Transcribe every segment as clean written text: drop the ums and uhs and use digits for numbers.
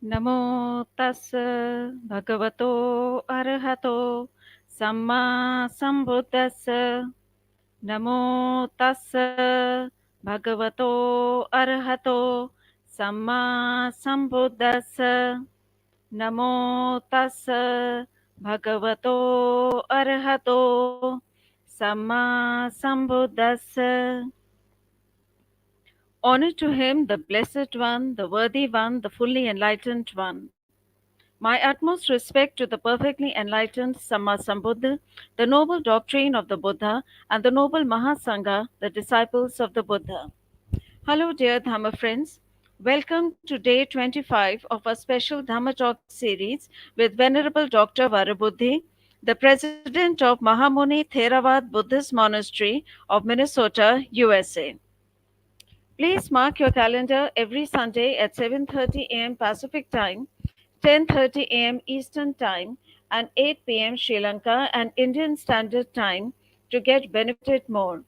Namo tassa bhagavato arahato samma sambuddhassa. Namo tassa bhagavato arahato samma sambuddhassa. Namo tassa bhagavato arahato samma sambuddhassa. Honor to him, the Blessed One, the Worthy One, the Fully Enlightened One. My utmost respect to the perfectly enlightened Sammasambuddha, the noble doctrine of the Buddha, and the noble Mahasangha, the disciples of the Buddha. Hello, dear Dhamma friends. Welcome to day 25 of our special Dhamma Talk series with Venerable Dr. Varabuddhi, the President of Mahamuni Theravada Buddhist Monastery of Minnesota, USA. Please mark your calendar every Sunday at 7:30 a.m. Pacific Time, 10:30 a.m. Eastern Time, and 8 p.m. Sri Lanka and Indian Standard Time to get benefited more.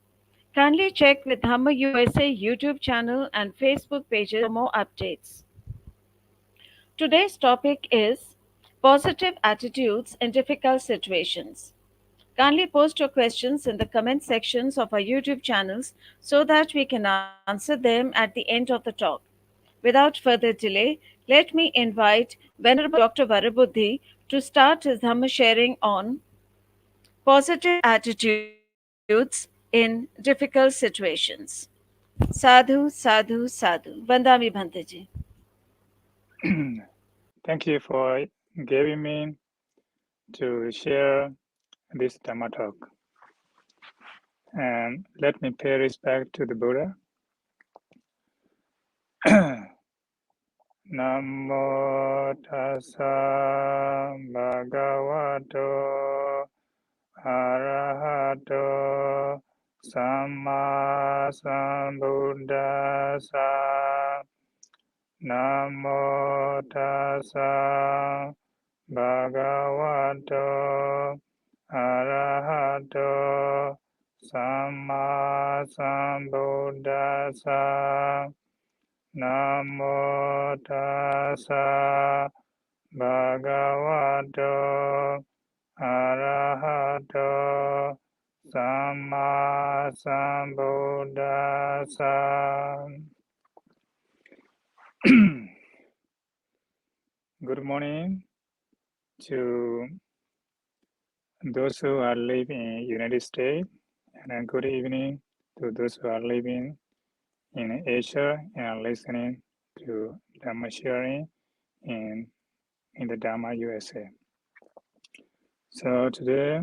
Kindly check with Dhamma USA YouTube channel and Facebook pages for more updates. Today's topic is positive attitudes in difficult situations. Kindly post your questions in the comment sections of our YouTube channels so that we can answer them at the end of the talk. Without further delay, let me invite Venerable Dr. Varabuddhi to start his Dhamma sharing on positive attitudes in difficult situations. Sadhu, sadhu, sadhu. Vandami Bhantaji. Thank you for giving me to share this Dhamma talk. And let me pay respect to the Buddha. Namo tassa bhagavato arahato samma sambuddhassa. Namo tassa bhagavato arahato samma sambuddhassa. Namo tassa bhagavato arahato samma sambuddhassa. Good morning to those who are living in United States, and good evening to those who are living in Asia and listening to Dhamma sharing in the Dhamma USA. So today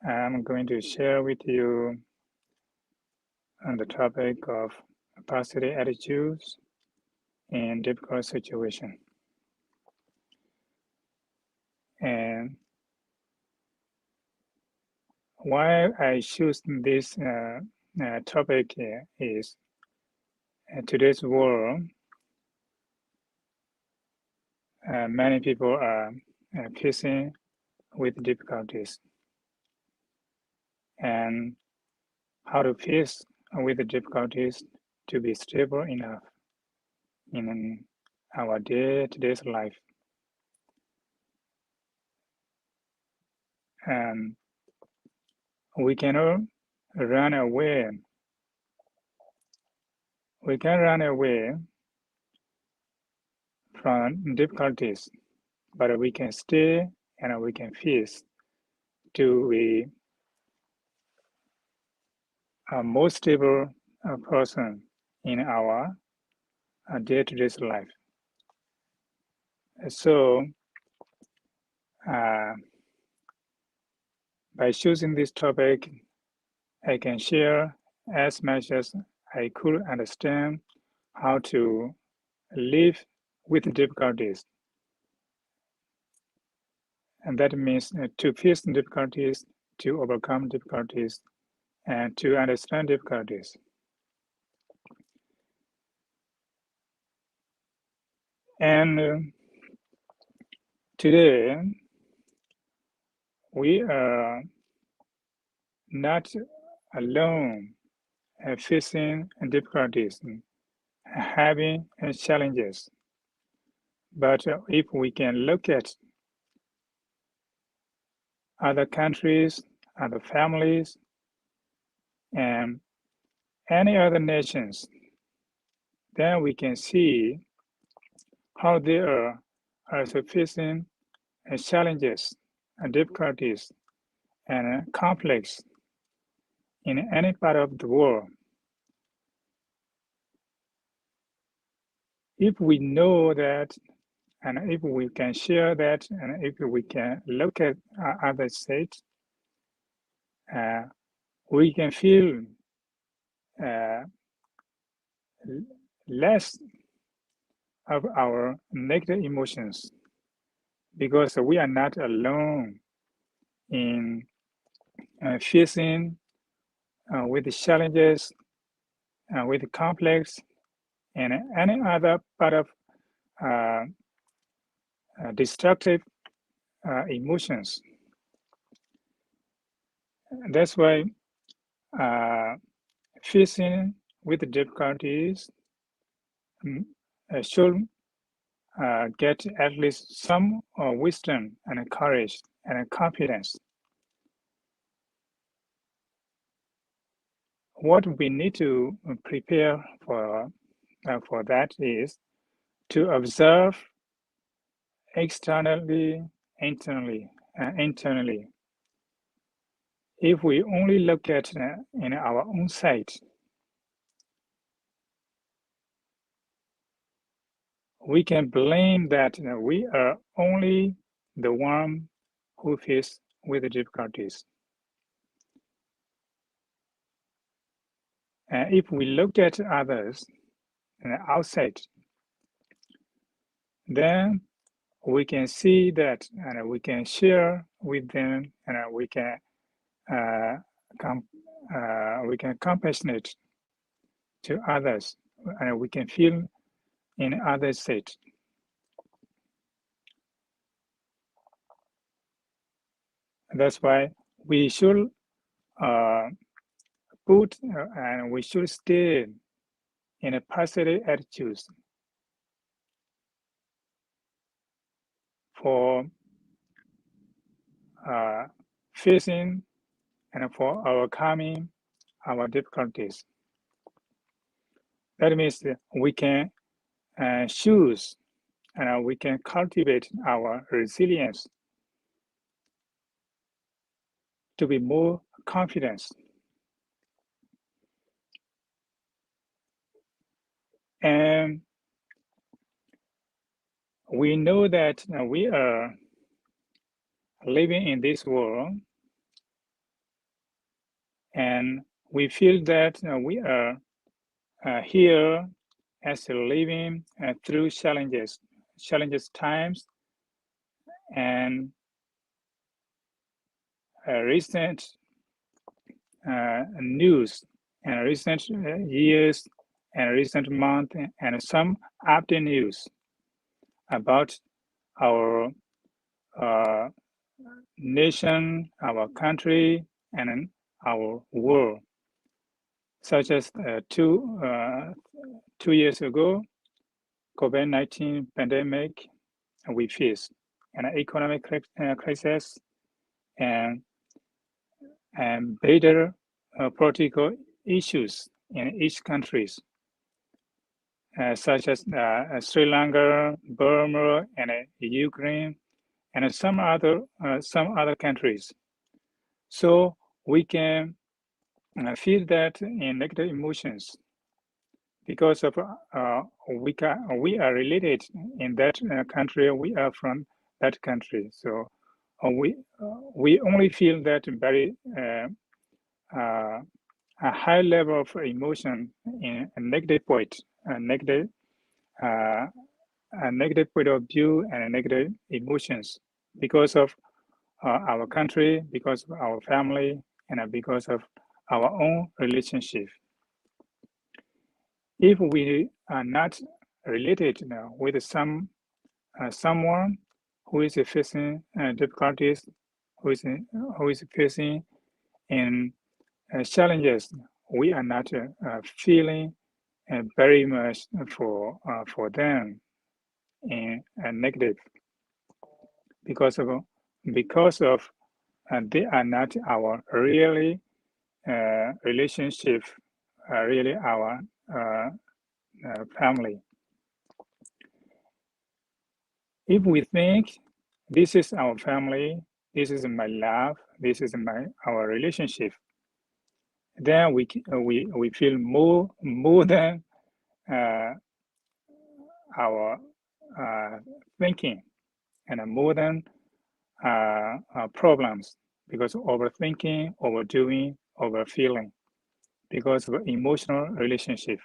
I'm going to share with you on the topic of positive attitudes in difficult situations. And why I choose this topic is today's world, many people are facing with difficulties, and how to face with the difficulties to be stable enough in our day-to-day life. And we cannot run away. We can run away from difficulties, but we can stay and we can face to be a more stable person in our day-to-day life. So, by choosing this topic, I can share as much as I could understand how to live with difficulties. And that means to face difficulties, to overcome difficulties, and to understand difficulties. And today, we are not alone facing difficulties, having challenges. But if we can look at other countries, other families, and any other nations, then we can see how they are also facing challenges and difficulties and conflicts in any part of the world. If we know that, and if we can share that, and if we can look at other states, we can feel less of our negative emotions, because we are not alone in facing with the challenges, with the complex, and any other part of destructive emotions. That's why facing with the difficulties should get at least some wisdom and courage and confidence. What we need to prepare for that is to observe externally, internally. If we only look at in our own sight, we can blame that we are only the one who faces with the difficulties. If we looked at others outside, then we can see that, and we can share with them, and we can compassionate to others, and we can feel in others' state. That's why we should put and we should stay in a positive attitude for facing and for overcoming our difficulties. That means that we can choose and we can cultivate our resilience to be more confident. And we know that we are living in this world, and we feel that we are here as living through challenges times, and recent news and recent years and recent month and some update news about our nation, our country, and our world. Such as 2 years ago, COVID-19 pandemic we faced, an economic crisis, and better political issues in each countries, such as Sri Lanka, Burma, and Ukraine, and some other countries. So we can feel that in negative emotions because of we are related in that country. We are from that country, so we only feel that very a high level of emotion in a negative point, a negative point of view, and negative emotions because of our country, because of our family, and because of our own relationship. If we are not related with someone who is facing difficulties, who is facing in challenges, we are not feeling very much for them. in negative because of they are not our really relationship, really our family. If we think this is our family, this is my love, this is our relationship, then we feel more than our thinking and more than problems, because overthinking, overdoing, overfeeling, because of emotional relationship,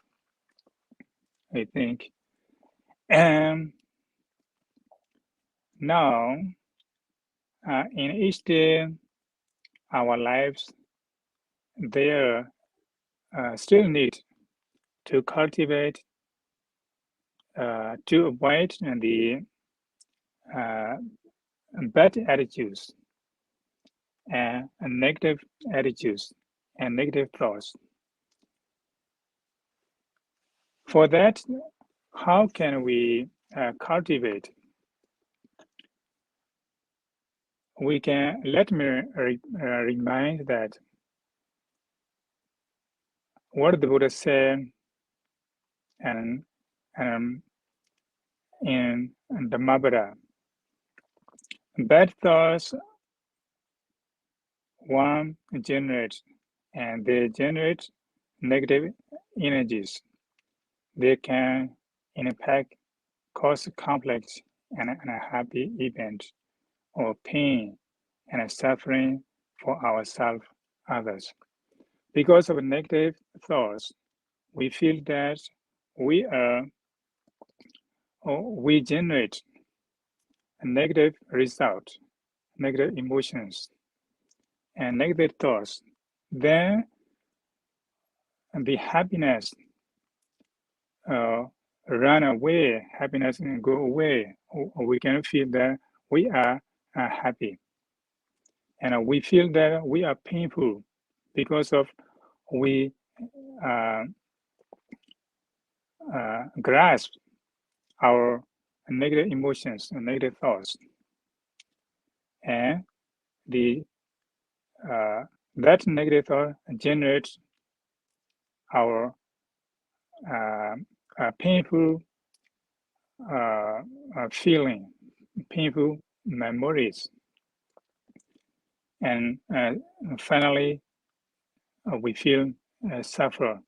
I think. And now, in each day, our lives, there still need to cultivate, to avoid the bad attitudes and negative attitudes and negative thoughts. For that, how can we cultivate? Let me remind that what the Buddha said and in the Mahabharata, bad thoughts one generates, and they generate negative energies. They can impact, cause conflict and unhappy event, or pain and suffering for ourselves, others. Because of negative thoughts, we feel that we generate a negative result, negative emotions, and negative thoughts. Then the happiness run away, happiness can go away. We can feel that we are happy, and we feel that we are painful because of we grasp our negative emotions and negative thoughts, and the that negative thought generates our painful feeling, painful memories, and finally we feel suffer.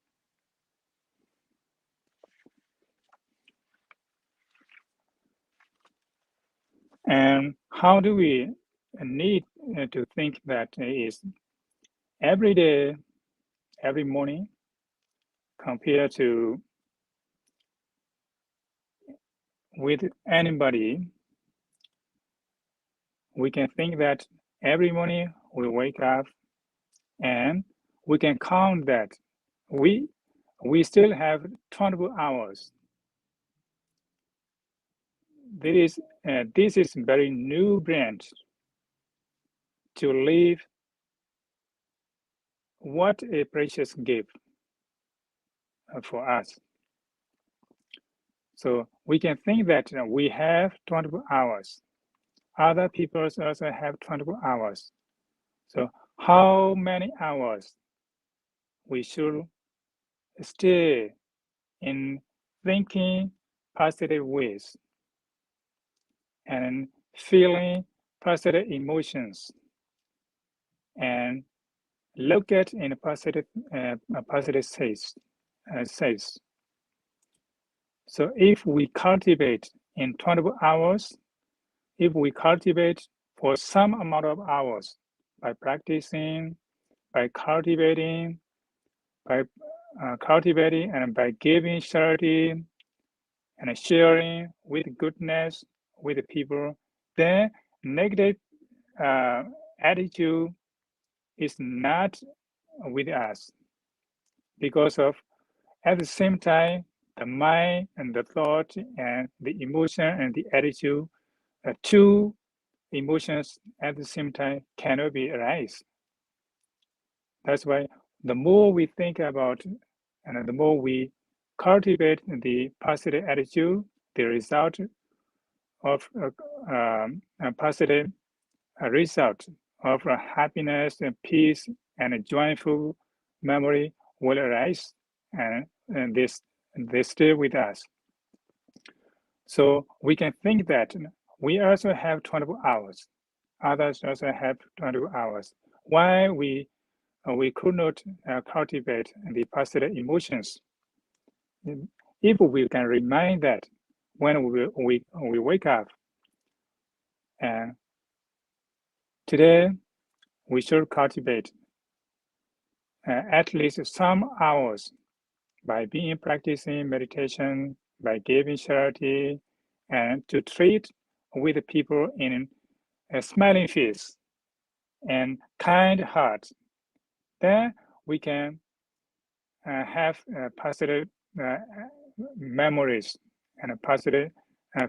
And how do we need to think that is every day, every morning, compared to with anybody, we can think that every morning we wake up and we can count that we still have 24 hours. This is very new branch to live. What a precious gift for us. So we can think that we have 24 hours. Other people also have 24 hours. So how many hours we should stay in thinking positive ways and feeling positive emotions and look at in a positive sense. So if we cultivate in 24 hours, if we cultivate for some amount of hours by practicing, by cultivating, and by giving charity and sharing with goodness with the people, then negative attitude is not with us, because of at the same time the mind and the thought and the emotion and the attitude, two emotions at the same time cannot be arise. That's why the more we think about and the more we cultivate the positive attitude, the result of positive result of happiness and peace and a joyful memory will arise, and they stay with us. So we can think that we also have 24 hours. Others also have 24 hours. Why we could not cultivate the positive emotions? If we can remind that when we wake up, and today we should cultivate at least some hours by being practicing meditation, by giving charity, and to treat with people in a smiling face and kind heart. Then we can have positive memories and positive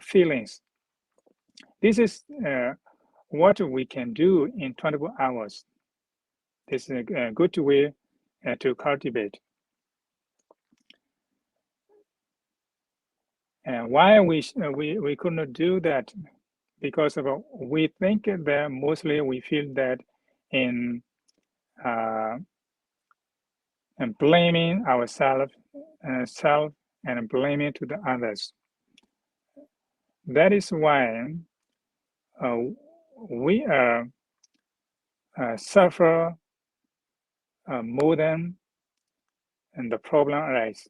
feelings. This is what we can do in 24 hours. This is a good way to cultivate. And why we could not do that? Because of we think that mostly we feel that in and blaming ourselves, self, and blaming to the others. That is why we suffer more than and the problem arises.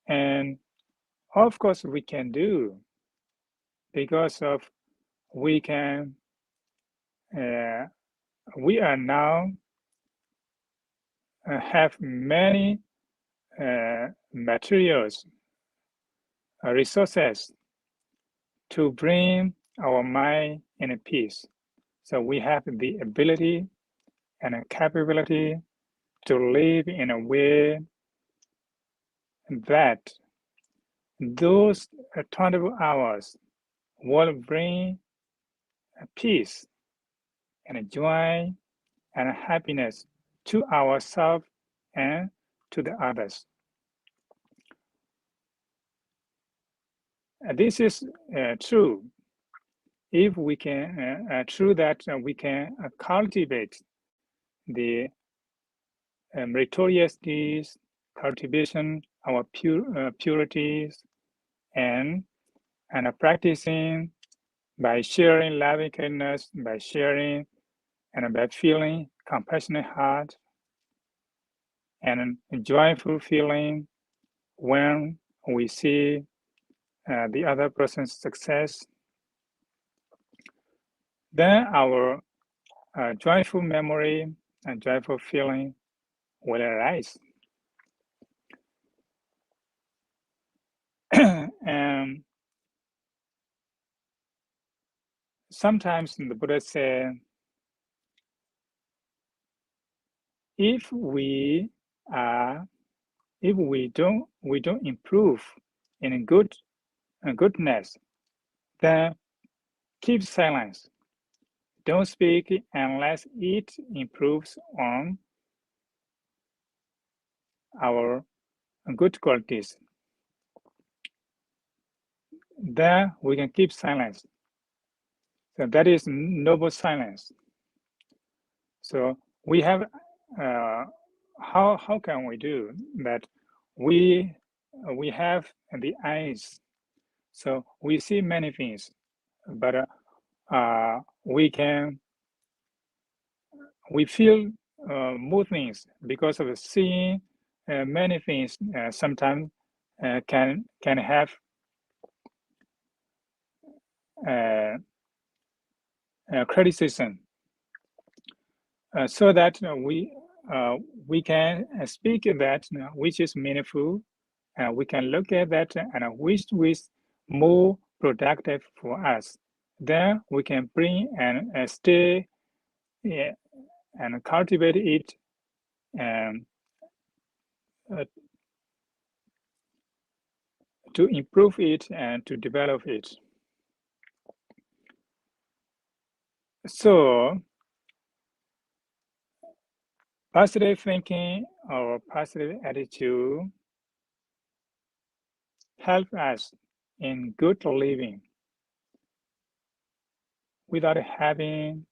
And of course we can do, because of we can we are now have many materials, resources to bring our mind in peace. So we have the ability and a capability to live in a way that those 24 hours will bring peace and joy and happiness to ourselves and to the others. This is true if we can, true that we can cultivate the meritorious deeds, cultivation, our purities, and practicing by sharing loving kindness, by sharing and by feeling compassionate heart and a joyful feeling when we see the other person's success. Then our joyful memory and joyful feeling will arise. And sometimes the Buddha said, if we don't improve in goodness, then keep silence. Don't speak unless it improves on our good qualities. Then we can keep silence. So that is noble silence. So we have how can we do that? We have the eyes, so we see many things, but we feel more things because of seeing many things. Sometimes can have criticism, so that we can speak that which is meaningful. We can look at that and which is more productive for us. Then we can bring and stay and cultivate it and to improve it and to develop it. So positive thinking our positive attitude helps us in good living without having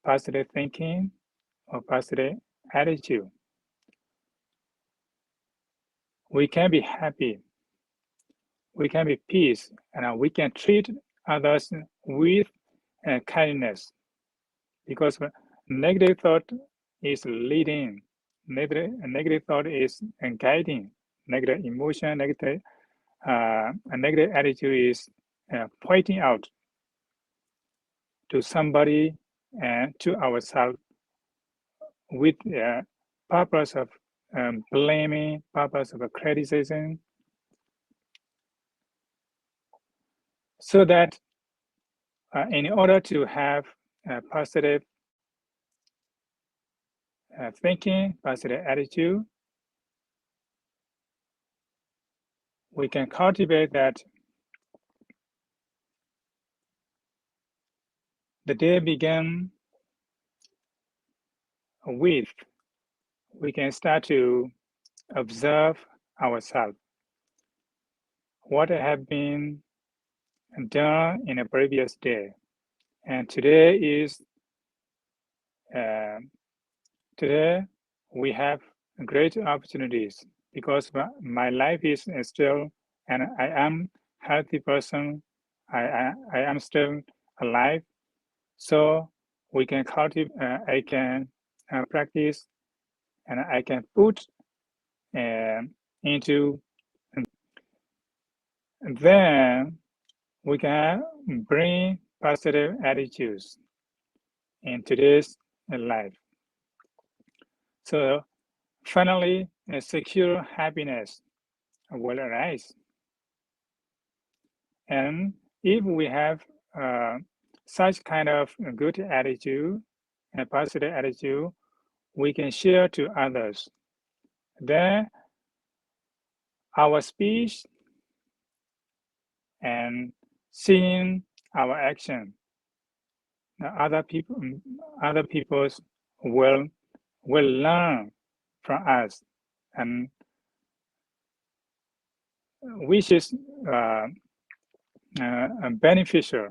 positive thinking or positive attitude. We can be happy, we can be peace, and we can treat others with kindness, because negative thought is leading, negative thought is guiding, negative emotion, negative attitude is pointing out to somebody and to ourselves with the purpose of blaming, purpose of criticism, so that in order to have positive thinking, positive attitude, we can cultivate that the day began with, we can start to observe ourselves, what have been done in a previous day. And today is, today we have great opportunities, because my life is still, and I am healthy person, I am still alive. So we can cultivate, I can practice, and I can put into, then we can bring positive attitudes in today's life. So finally, a secure happiness will arise. And if we have such kind of good attitude and positive attitude, we can share to others. Then our speech and seeing our action, other people's will learn from us, and which is beneficial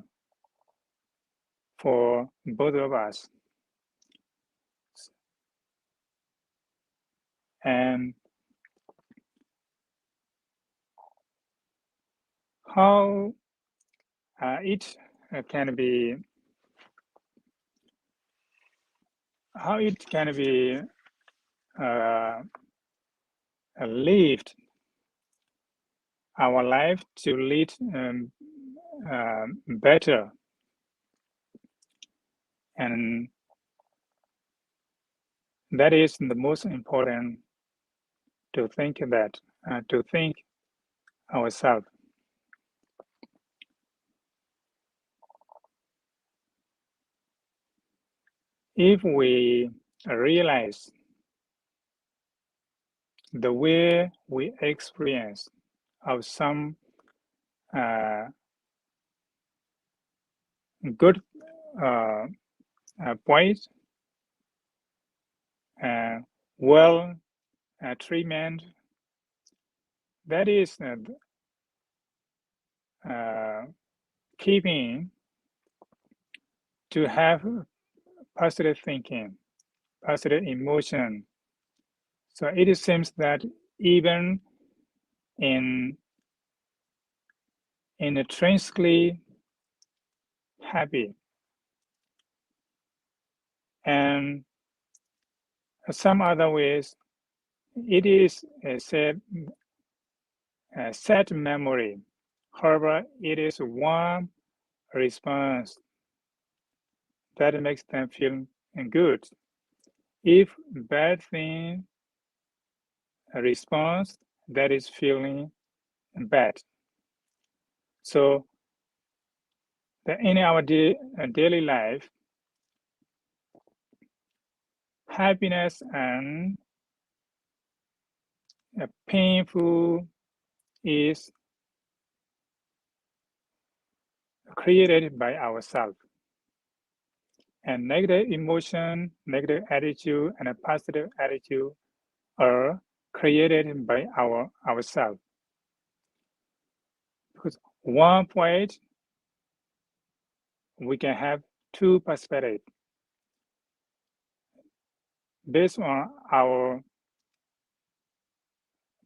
for both of us. And how it can be lived, our life to lead better. And that is the most important, to think that, to think ourselves. If we realize the way we experience of some good point, well treatment, that is keeping to have positive thinking, positive emotion. So it seems that even in intrinsically happy, and some other ways, it is said sad memory. However, it is one response that makes them feel good. If bad thing response, that is feeling bad. So in our daily life, happiness and painful is created by ourselves. And negative emotion, negative attitude, and a positive attitude are created by ourselves. Because one point, we can have two perspectives based on our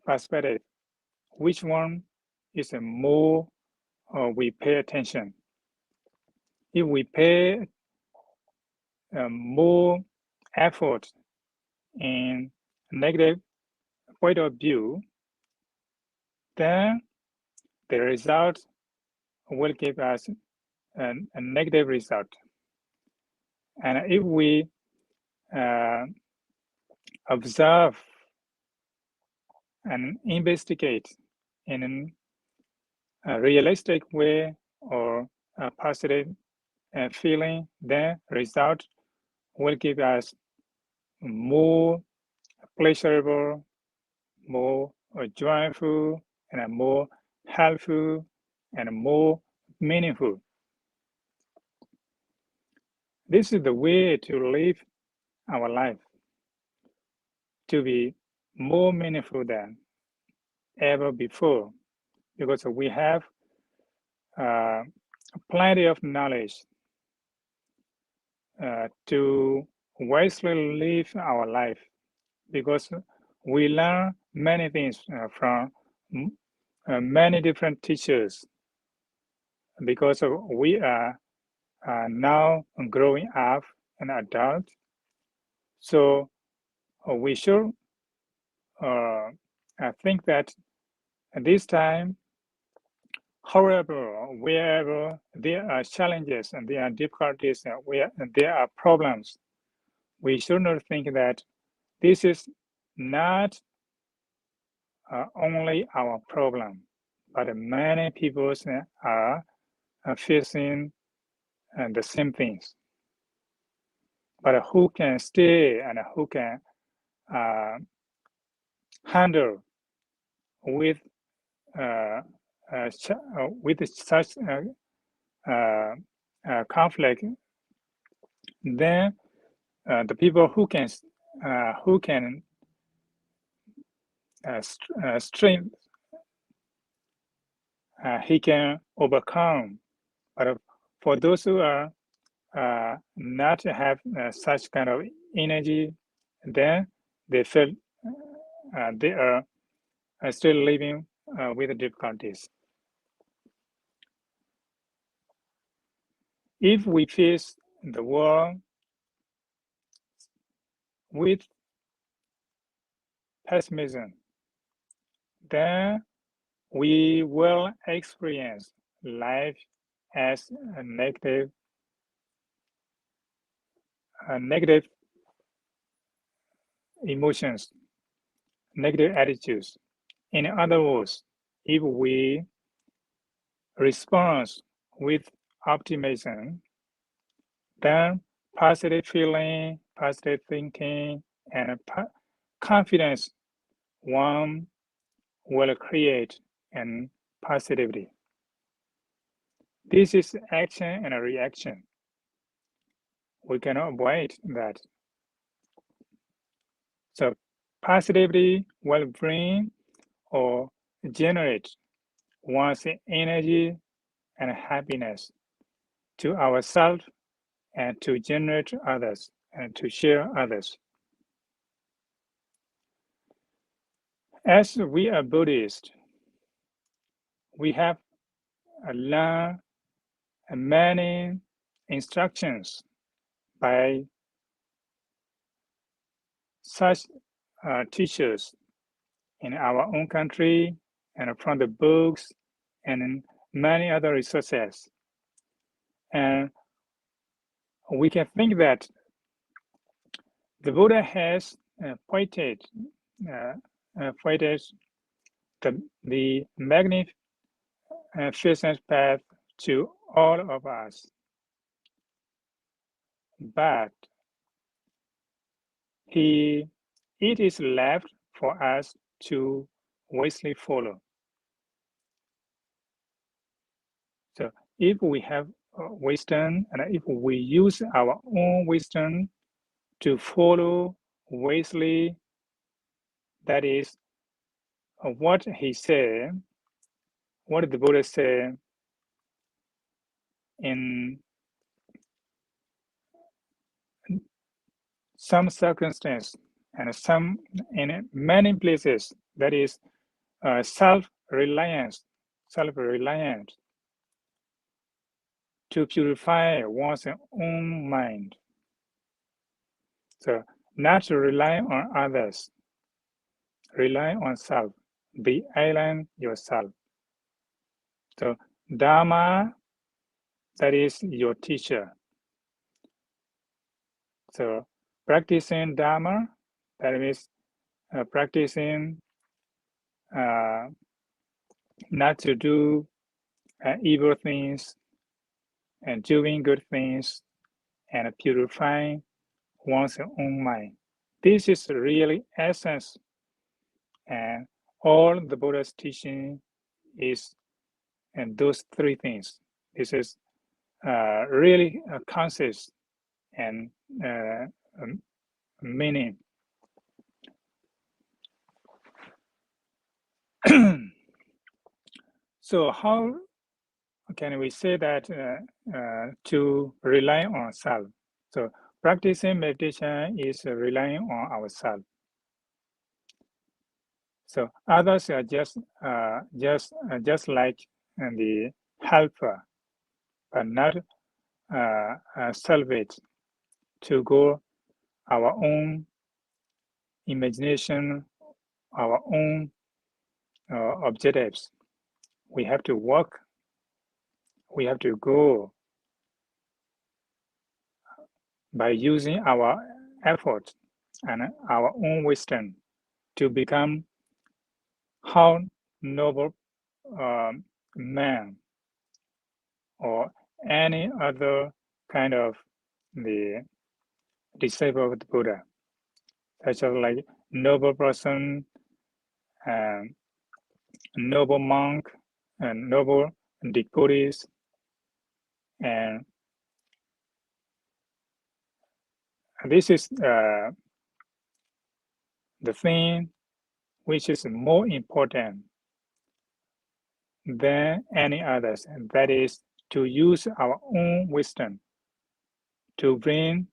perspective. Which one is more we pay attention? If we pay more effort in negative point of view, then the result will give us a negative result. And if we observe and investigate in a realistic way or a positive feeling, then result will give us more pleasurable, more joyful, and more helpful, and more meaningful. This is the way to live our life, to be more meaningful than ever before, because we have plenty of knowledge to wisely live our life, because we learn many things from many different teachers, because we are now growing up an adult. So we should think that at this time, however, wherever there are challenges and there are difficulties, where there are problems, we should not think that this is not only our problem, but many people are facing the same things. But who can stay and who can handle with such conflict? Then the people who can strength he can overcome. But for those who are not have such kind of energy, then they feel they are still living with difficulties. If we face the world with pessimism, then we will experience life as a negative emotions, negative attitudes. In other words, if we respond with optimism, then positive feeling, positive thinking, and confidence one will create and positivity. This is action and a reaction. We cannot avoid that. So positivity will bring or generate one's energy and happiness to ourselves and to generate others and to share others. As we are Buddhists, we have learned many instructions by such teachers in our own country and from the books and many other resources. And we can think that the Buddha has pointed the magnificent path to all of us. But it is left for us to wisely follow. So if we have wisdom, and if we use our own wisdom to follow wisely, that is what he said, what the Buddha said in some circumstance and some in many places, that is self-reliant to purify one's own mind. So not to rely on others, rely on self, be island yourself. So Dharma, that is your teacher. So practicing Dharma, that means practicing not to do evil things and doing good things and purifying one's own mind. This is really essence, and all the Buddha's teaching is and those three things. This is really conscious and meaning. So how can we say that to rely on self? So practicing meditation is relying on ourselves. So others are just like the helper, but not salvage to go our own imagination, our own objectives. We have to work. We have to go by using our effort and our own wisdom to become how noble man or any other kind of the disciple of the Buddha, such as like noble person, noble monk, and noble devotees, and this is the thing which is more important than any others, and that is to use our own wisdom to bring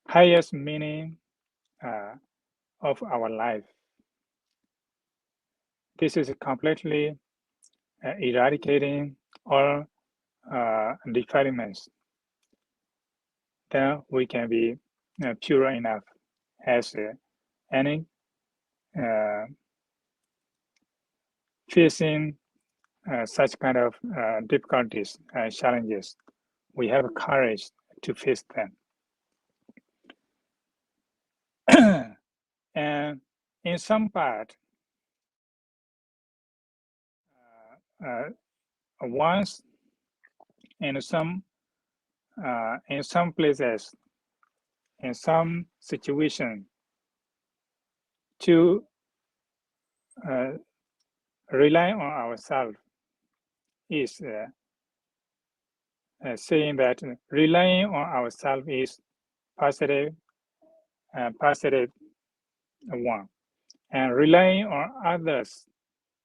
highest meaning of our life. This is completely eradicating all defilements. Then we can be pure enough as any facing such kind of difficulties, challenges. We have courage to face them. And in some part, once in some places, in some situation, to rely on ourselves is saying that relying on ourselves is positive one, and relying on others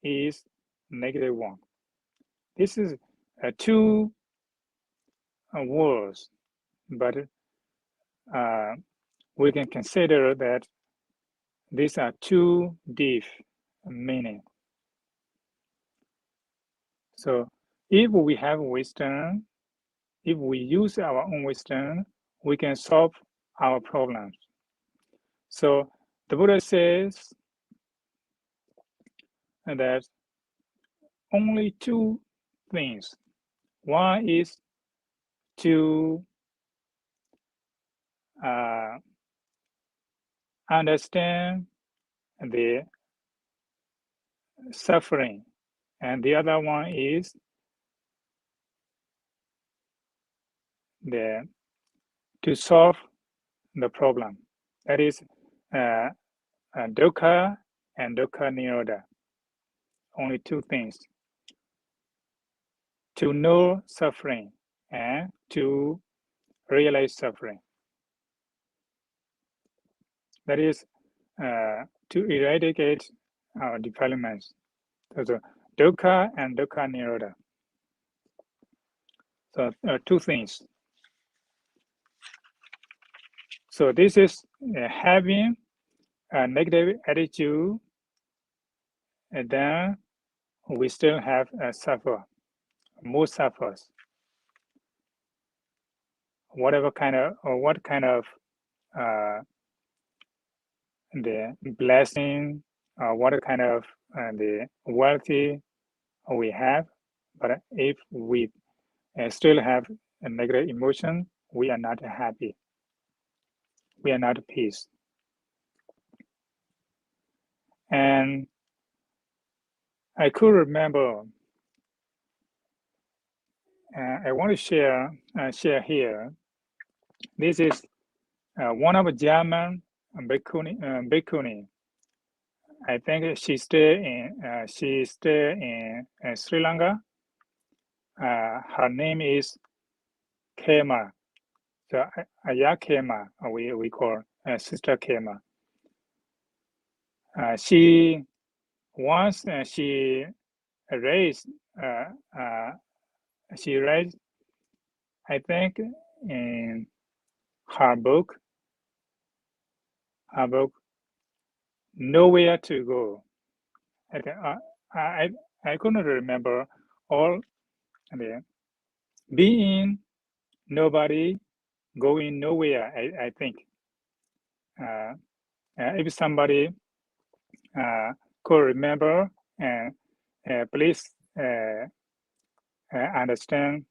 is negative one. This is two words, but we can consider that these are two deep meaning. So if we have wisdom, if we use our own wisdom, we can solve our problems. So the Buddha says that only two things. One is to understand the suffering, and the other one is to solve the problem. That is dukkha and dukkha nirodha. Only two things. to know suffering and to realize suffering. That is to eradicate our defilements. So dukkha and dukkha nirodha. So two things. So this is having a negative attitude, and then we still have suffer, more suffers. Whatever kind of, or what kind of the blessing, what kind of the wealthy we have, but if we still have a negative emotion, we are not happy. We are not at peace. And I could remember, I want to share here. This is one of the German bhikkhuni. I think she stayed in Sri Lanka. Her name is Kema. So Aya Kema, we call Sister Kema. She once she raised I think in her book Nowhere to Go. I couldn't remember all the being nobody, going nowhere. I think if somebody could remember, please understand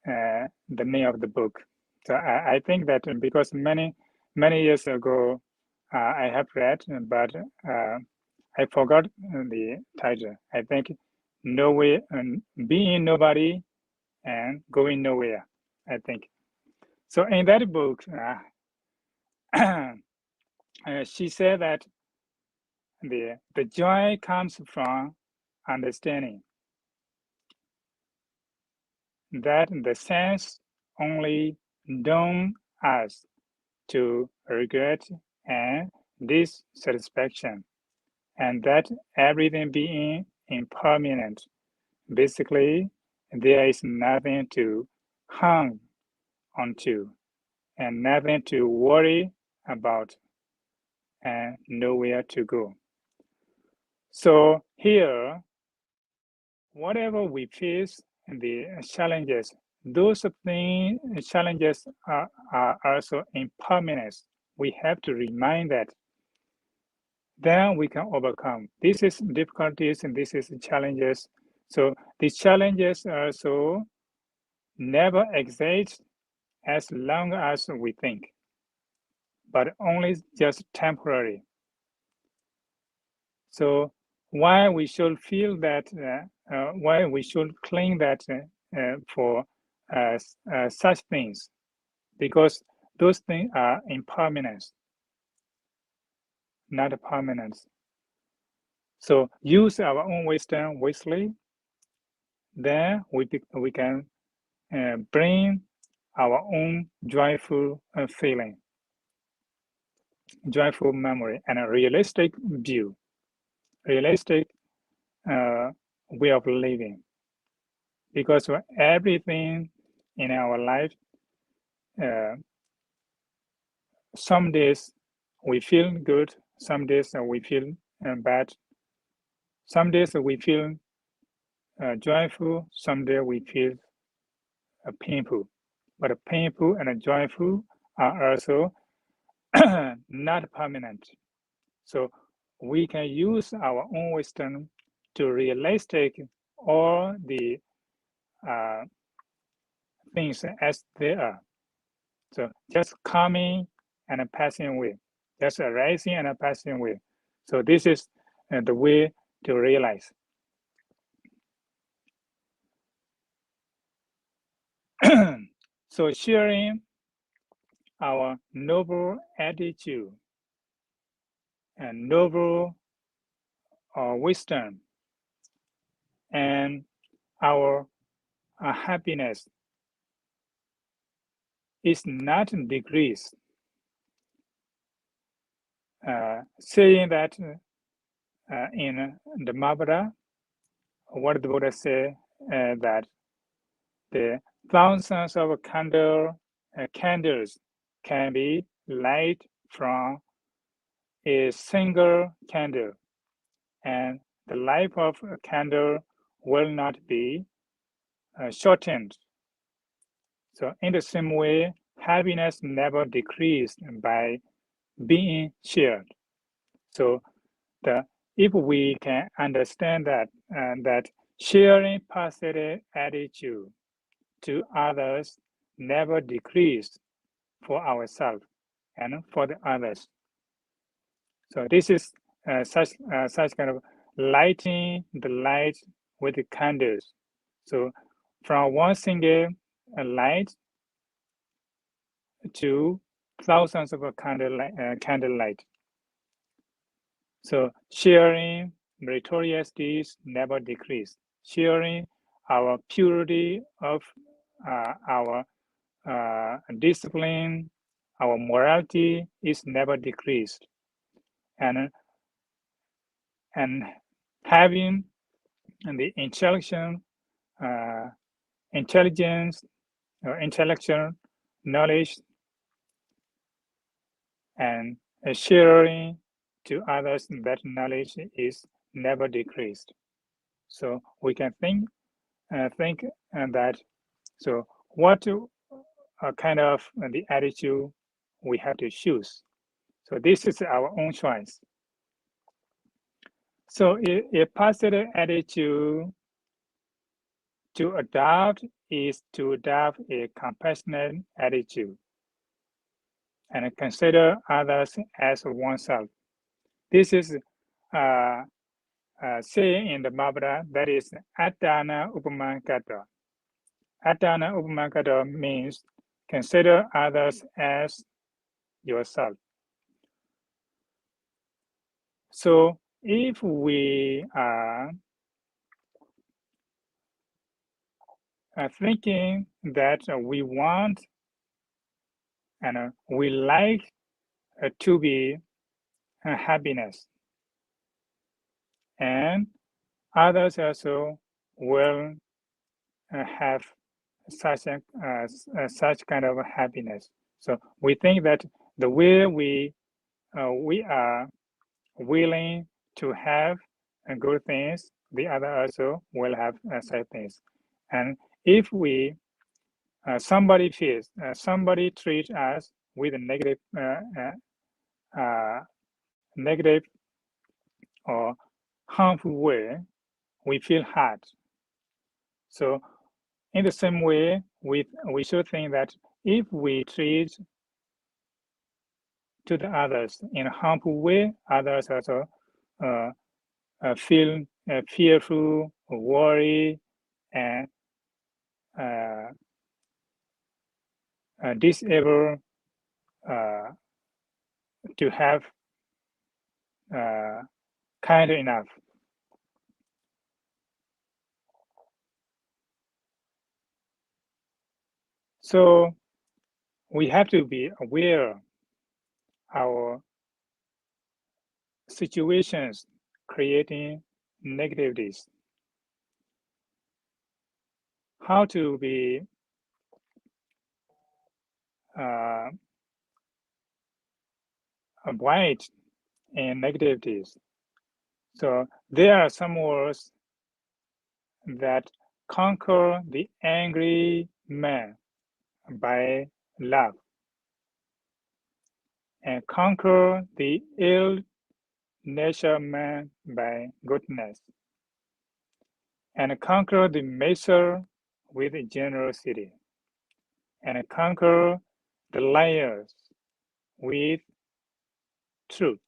the name of the book. So I think that because many years ago I have read, but I forgot the title. I think nowhere, being nobody and going nowhere. I think so. In that book, she said that the joy comes from understanding that the sense only dumb us to regret and dissatisfaction, and that everything being impermanent. Basically, there is nothing to hang onto and nothing to worry about and nowhere to go. So here, whatever we face, the challenges, those challenges are also impermanent. We have to remind that. Then we can overcome. This is difficulties and this is challenges. So these challenges also never exist as long as we think, but only just temporary. So why we should feel that, why we should cling that for such things, because those things are impermanent, not permanent. So use our own wisdom wisely, then we can bring our own joyful feeling, joyful memory, and a realistic view, realistic way of living. Because everything in our life, some days we feel good, some days we feel bad, some days we feel joyful, some days we feel painful. But painful and joyful are also not permanent. So we can use our own wisdom to realistic all the things as they are. So just coming and passing away, just arising and passing away. So this is the way to realize. So sharing our noble attitude and noble wisdom and our happiness is not decreased. Saying that in the Mahabharata, what the Buddha say that the thousands of candles can be light from a single candle, and the life of a candle will not be shortened. So in the same way, happiness never decreased by being shared. So if we can understand that that sharing positive attitude to others never decreased for ourselves and for the others. So this is such kind of lighting the light with the candles. So from one single light to thousands of candlelight. So sharing meritorious deeds never decrease. Sharing our purity of our discipline, our morality is never decreased. And having the intelligence or intellectual knowledge and sharing to others that knowledge is never decreased. So we can think that. So what kind of the attitude we have to choose? So this is our own choice. So a positive attitude to adopt is to adopt a compassionate attitude and consider others as oneself. This is saying in the Mahabharata, that is Attana Upamakata. Attana Upamakata means consider others as yourself. So if we are thinking that we want and we like to be happiness, and others also will have such kind of happiness. So we think that the way we are willing to have good things, the other also will have such things. And if we somebody treats us with a negative or harmful way, we feel hurt. So in the same way, we should think that if we treat to the others in a harmful way, others also feel fearful, worry, and disable to have kind enough. So we have to be aware our situations creating negativities. How to be avoid in negativities. So there are some words that conquer the angry man by love, and conquer the ill-natured man by goodness, and conquer the miser with generosity, and conquer the liars with truth.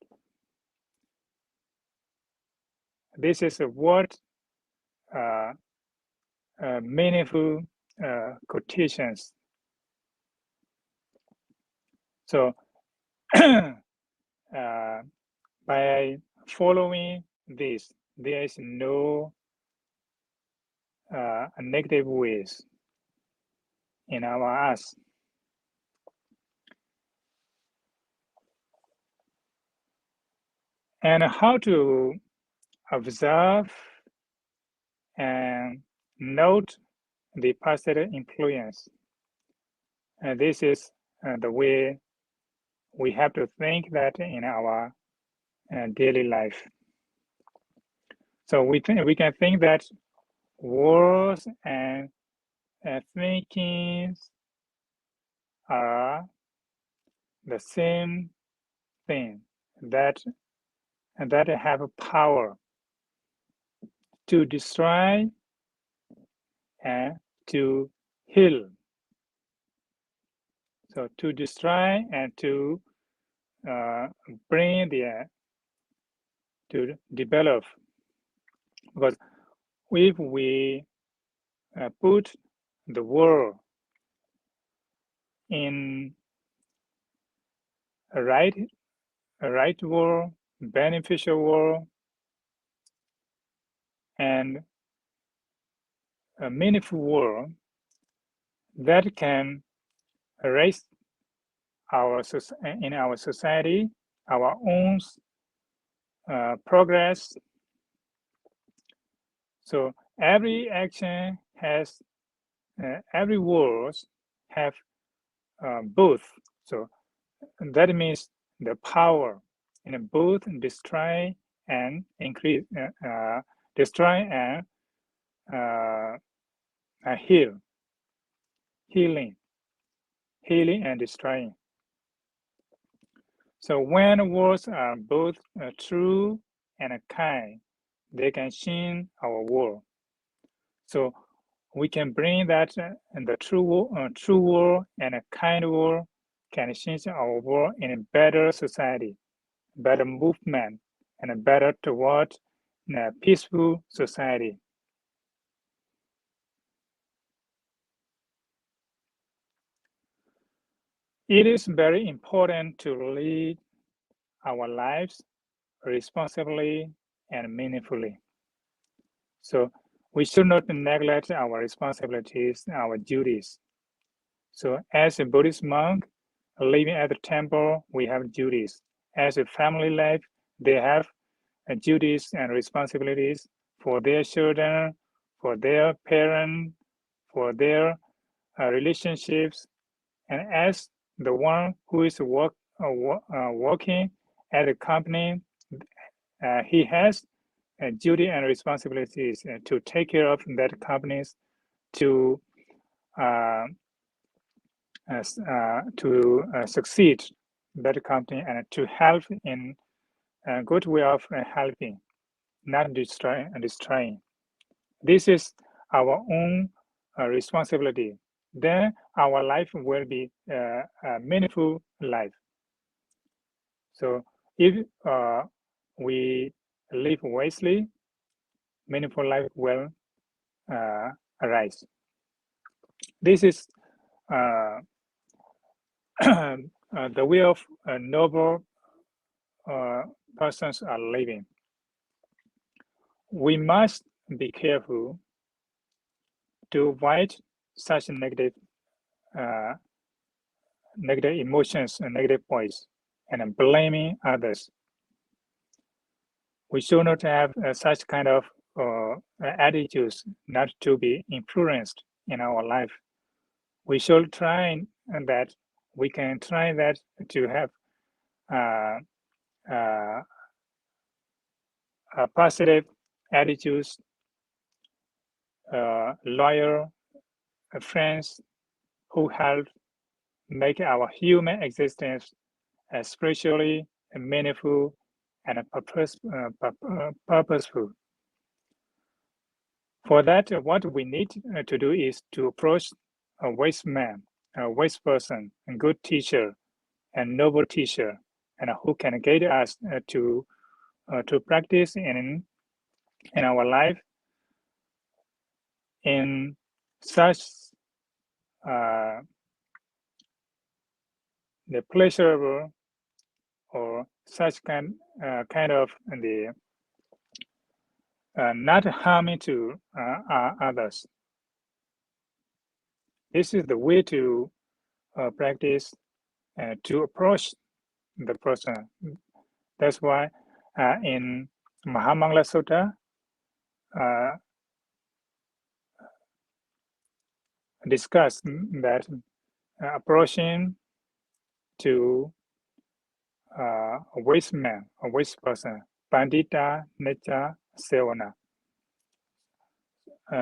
This is what meaningful quotations. So by following this, there is no negative ways in our us. And how to observe and note the positive influence. This is the way we have to think that in our daily life. So we can think that words and thinkings are the same thing that have a power to destroy and to heal. So to destroy and to bring to develop, because if we put the world in a right world, beneficial world, and a meaningful world, that can raise in our society our own progress. So every action has, every word have both. So that means the power in both destroy and increase, destroy and healing and destroying. So when words are both true and kind, they can change our world. So we can bring that the true world and a kind world can change our world in a better society, better movement, and a better toward a peaceful society. It is very important to lead our lives responsibly and meaningfully. So we should not neglect our responsibilities, our duties. So as a Buddhist monk living at the temple, we have duties. As a family life, they have duties and responsibilities for their children, for their parents, for their relationships. And as the one who is working at a company, he has a duty and responsibilities to take care of that companies, to succeed that company, and to help in a good way of helping, not destroying. This is our own responsibility. Then our life will be a meaningful life. So if we live wisely, meaningful life will arise. This is the way of noble persons are living. We must be careful to avoid such negative emotions and negative points and blaming others. We should not have such kind of attitudes not to be influenced in our life. We should try that, we can try that to have positive attitudes, loyal friends who help make our human existence spiritually meaningful and purposeful. For that, what we need to do is to approach a wise man, a wise person, a good teacher, and noble teacher, and who can guide us to practice in our life in such the pleasurable or such kind of the not harming to others. This is the way to practice to approach the person. That's why in Mahamangala Sutta, discussed that approaching to a waste man, a waste person, Pandita Necha Sevana.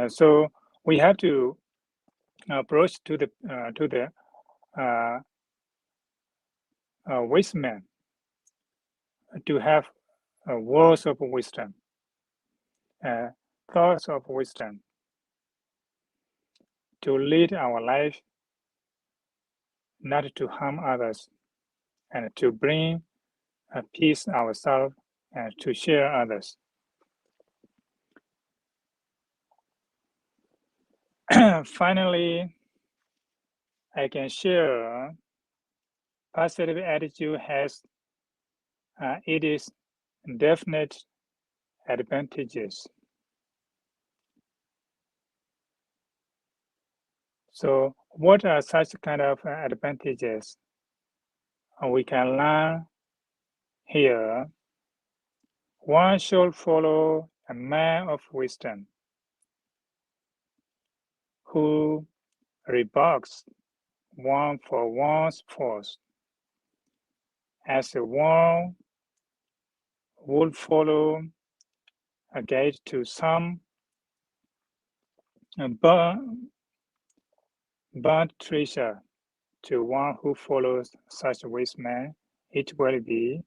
So we have to approach to the waste man to have words of wisdom, thoughts of wisdom, to lead our life, not to harm others, and to bring peace ourselves and to share others. Finally, I can share positive attitude has it is definite advantages. So what are such kind of advantages? We can learn here. One should follow a man of wisdom who rebukes one for one's faults, as one would follow a guide to some burnt treasure. To one who follows such wise man, it will be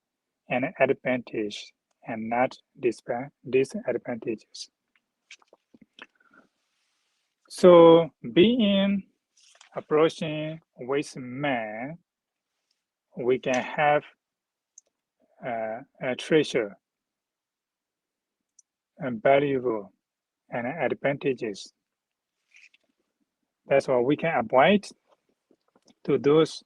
an advantage and not disadvantages. So being approaching wise man, we can have a treasure and valuable and advantages. That's why we can avoid to those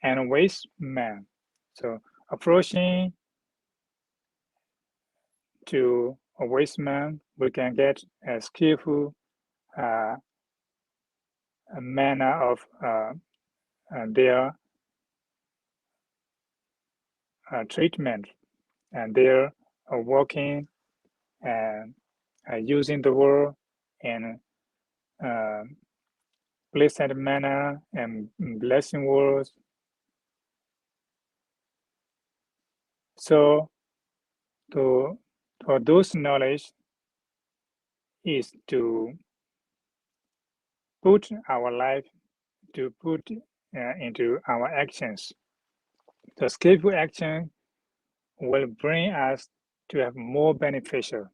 and waste man. So approaching to a waste man, we can get a skillful manner of their treatment and their working and using the word in pleasant manner and blessing words. So for those knowledge is to put our life to put into our actions. The skillful action will bring us to have more beneficial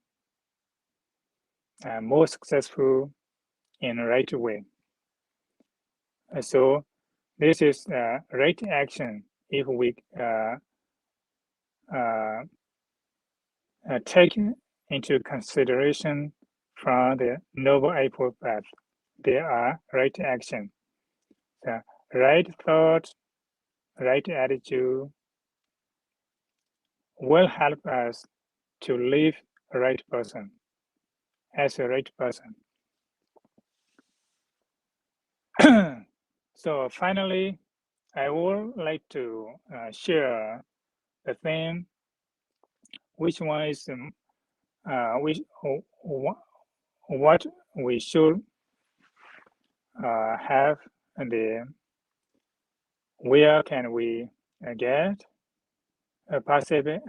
and more successful in the right way. So this is right action if we take into consideration from the Noble Eightfold Path. There are right action, the right thought, right attitude will help us to live a right person as a right person. So finally, I would like to share the theme, which one is what we should have, and where can we get positive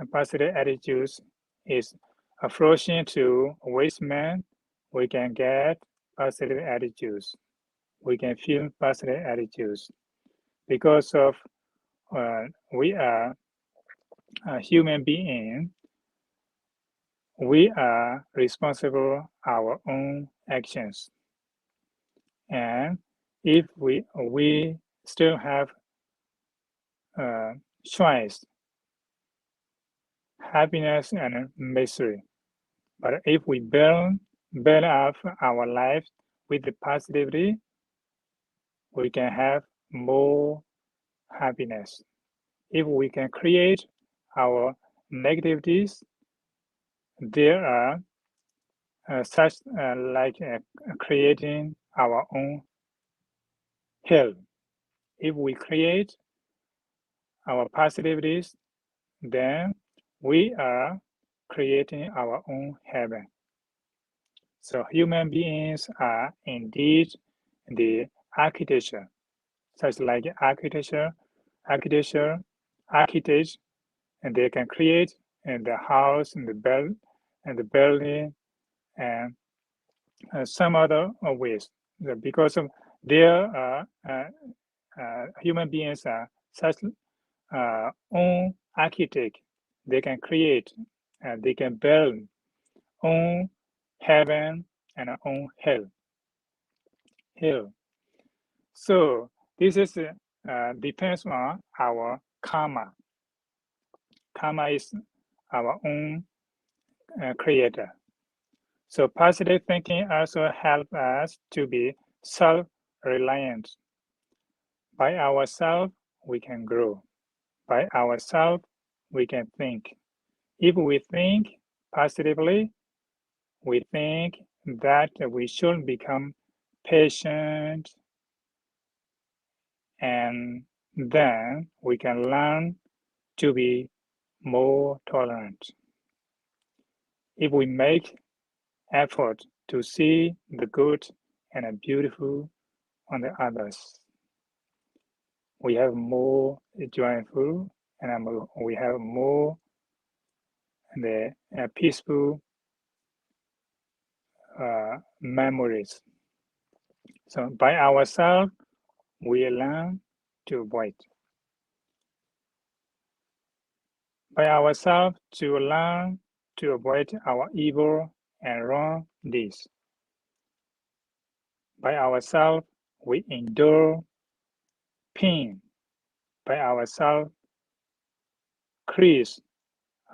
attitudes is approaching to a wise man. We can get positive attitudes. We can feel positive attitudes because of we are a human being. We are responsible our own actions, and if we still have choice, happiness and misery. But if we build up our life with the positivity, we can have more happiness. If we can create our negativities, there are such like creating our own hell. If we create our positivities, then we are creating our own heaven. So human beings are indeed the architecture, such like architects, and they can create the house and the building and some other ways. Because of their human beings are such own architect, they can create, they can build own heaven and own hell. So this is depends on our karma. Karma is our own creator. So positive thinking also helps us to be self-reliant. By ourselves, we can grow. By ourselves, we can think. If we think positively, we think that we should become patient, and then we can learn to be more tolerant. If we make effort to see the good and the beautiful on the others, we have more joyful and we have more the peaceful memories. So by ourselves, we learn to avoid. By ourselves, to learn to avoid our evil and wrong deeds. By ourselves, we endure pain. By ourselves, increase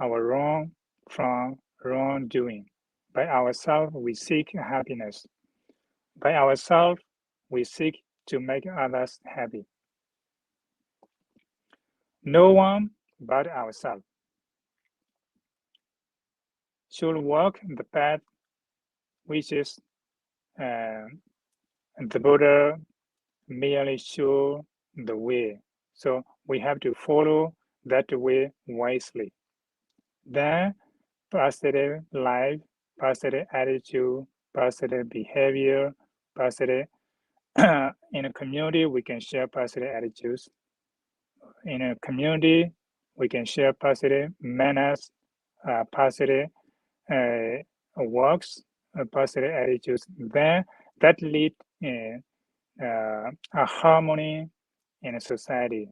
our wrong from wrongdoing. By ourselves, we seek happiness. By ourselves, we seek to make others happy. No one but ourselves should walk the path which is the Buddha merely show the way. So we have to follow that way wisely. Then positive life, positive attitude, positive behavior, positive in a community we can share positive attitudes. In a community we can share positive manners, positive works, positive attitudes. Then that lead a harmony in a society,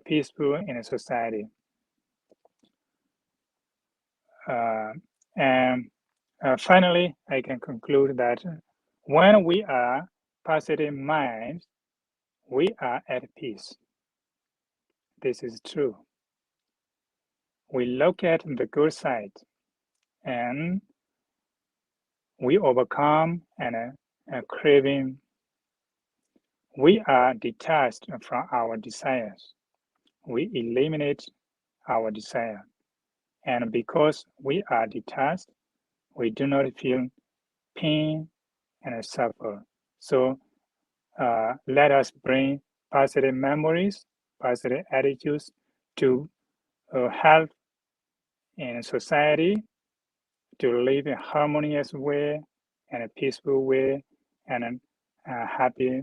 peaceful in a society. And finally, I can conclude that when we are positive minds, we are at peace. This is true. We look at the good side and we overcome a craving. We are detached from our desires. We eliminate our desire. And because we are detached, we do not feel pain and suffer. So let us bring positive memories, positive attitudes to help in society to live in a harmonious way and a peaceful way and a happy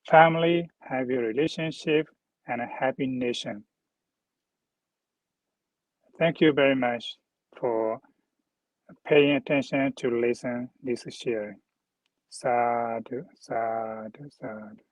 family, happy relationship, and a happy nation. Thank you very much for paying attention to listen this sharing. Sadhu, sadhu, sadhu.